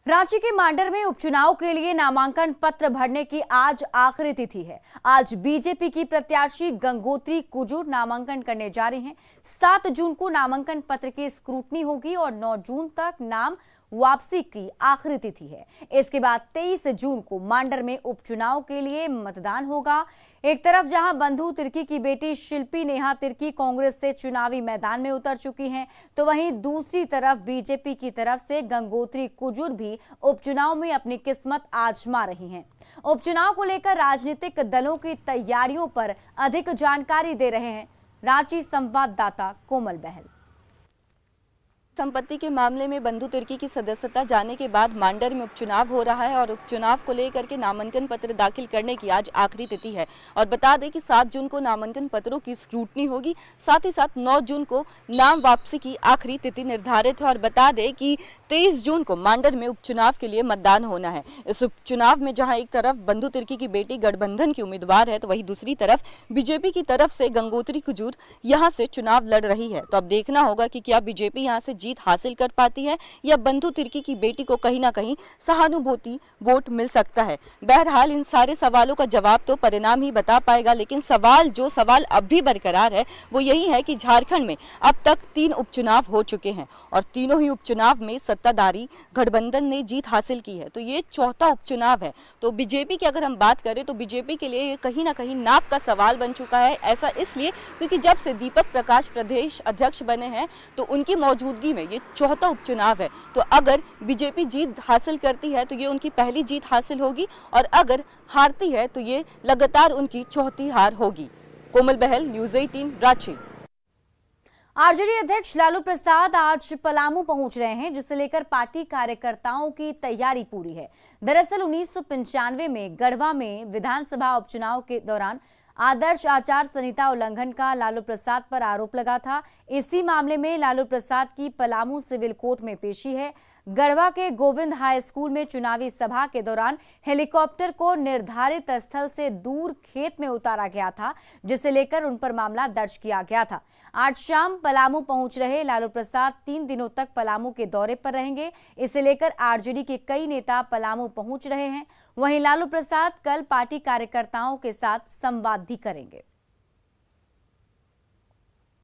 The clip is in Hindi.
रांची के मांडर में उपचुनाव के लिए नामांकन पत्र भरने की आज आखिरी तिथि है। आज बीजेपी की प्रत्याशी गंगोत्री कुजूर नामांकन करने जा रही हैं। 7 जून को नामांकन पत्र की स्क्रूटनी होगी और 9 जून तक नाम वापसी की आखिरी तिथि है। इसके बाद 23 जून को मांडर में उपचुनाव के लिए मतदान होगा। एक तरफ जहां बंधु तिर्की की बेटी शिल्पी नेहा तिर्की कांग्रेस से चुनावी मैदान में उतर चुकी हैं, तो वहीं दूसरी तरफ बीजेपी की तरफ से गंगोत्री कुजूर भी उपचुनाव में अपनी किस्मत आजमा रही हैं। उपचुनाव को लेकर राजनीतिक दलों की तैयारियों पर अधिक जानकारी दे रहे हैं रांची संवाददाता कोमल बहल। संपत्ति के मामले में बंधु तिर्की की सदस्यता जाने के बाद मांडर में उपचुनाव हो रहा है और उपचुनाव को लेकर के नामांकन पत्र दाखिल करने की आज आखिरी तिथि है। और बता दें कि 7 जून को नामांकन पत्रों की स्क्रूटनी होगी, साथ ही साथ 9 जून को नाम वापसी की आखिरी तिथि निर्धारित है। और बता दें कि 23 जून को मांडर में उपचुनाव के लिए मतदान होना है। इस उपचुनाव में जहाँ एक तरफ बंधु तिर्की की बेटी गठबंधन की उम्मीदवार है, तो वहीं दूसरी तरफ बीजेपी की तरफ से गंगोत्री कुजूर यहाँ से चुनाव लड़ रही है। तो अब देखना होगा कि क्या बीजेपी यहाँ से जीत हासिल कर पाती है या बंधु तिर्की की बेटी को कहीं ना कहीं सहानुभूति वोट मिल सकता है। बहरहाल इन सारे सवालों का जवाब तो परिणाम ही बता पाएगा, लेकिन सवाल अब भी बरकरार है वो यही है कि झारखंड में अब तक 3 उपचुनाव हो चुके हैं और तीनों ही उपचुनाव में सत्ताधारी गठबंधन ने जीत हासिल की है। तो ये चौथा उपचुनाव है। तो बीजेपी की अगर हम बात करें तो बीजेपी के लिए ये कहीं ना कहीं नाक का सवाल बन चुका है। ऐसा इसलिए क्योंकि जब से दीपक प्रकाश प्रदेश अध्यक्ष बने हैं तो उनकी मौजूदगी में ये चौथा उपचुनाव है। तो अगर बीजेपी जीत हासिल करती है तो ये उनकी पहली जीत हासिल होगी और अगर हारती है तो ये लगातार उनकी चौथी हार होगी। कोमल बहल, न्यूज़ 18, रांची। आरजेडी अध्यक्ष लालू प्रसाद आज पलामू पहुंच रहे हैं, जिसे लेकर पार्टी कार्यकर्ताओं की तैयारी पूरी है। दरअसल 1995 में गढ़वा में विधानसभा उपचुनाव के दौरान आदर्श आचार संहिता उल्लंघन का लालू प्रसाद पर आरोप लगा था। इसी मामले में लालू प्रसाद की पलामू सिविल कोर्ट में पेशी है। गढ़वा के गोविंद हाई स्कूल में चुनावी सभा के दौरान हेलीकॉप्टर को निर्धारित स्थल से दूर खेत में उतारा गया था, जिसे लेकर उन पर मामला दर्ज किया गया था। आज शाम पलामू पहुंच रहे लालू प्रसाद 3 दिनों तक पलामू के दौरे पर रहेंगे। इसे लेकर आरजेडी के कई नेता पलामू पहुंच रहे हैं। वहीं लालू प्रसाद कल पार्टी कार्यकर्ताओं के साथ संवाद भी करेंगे।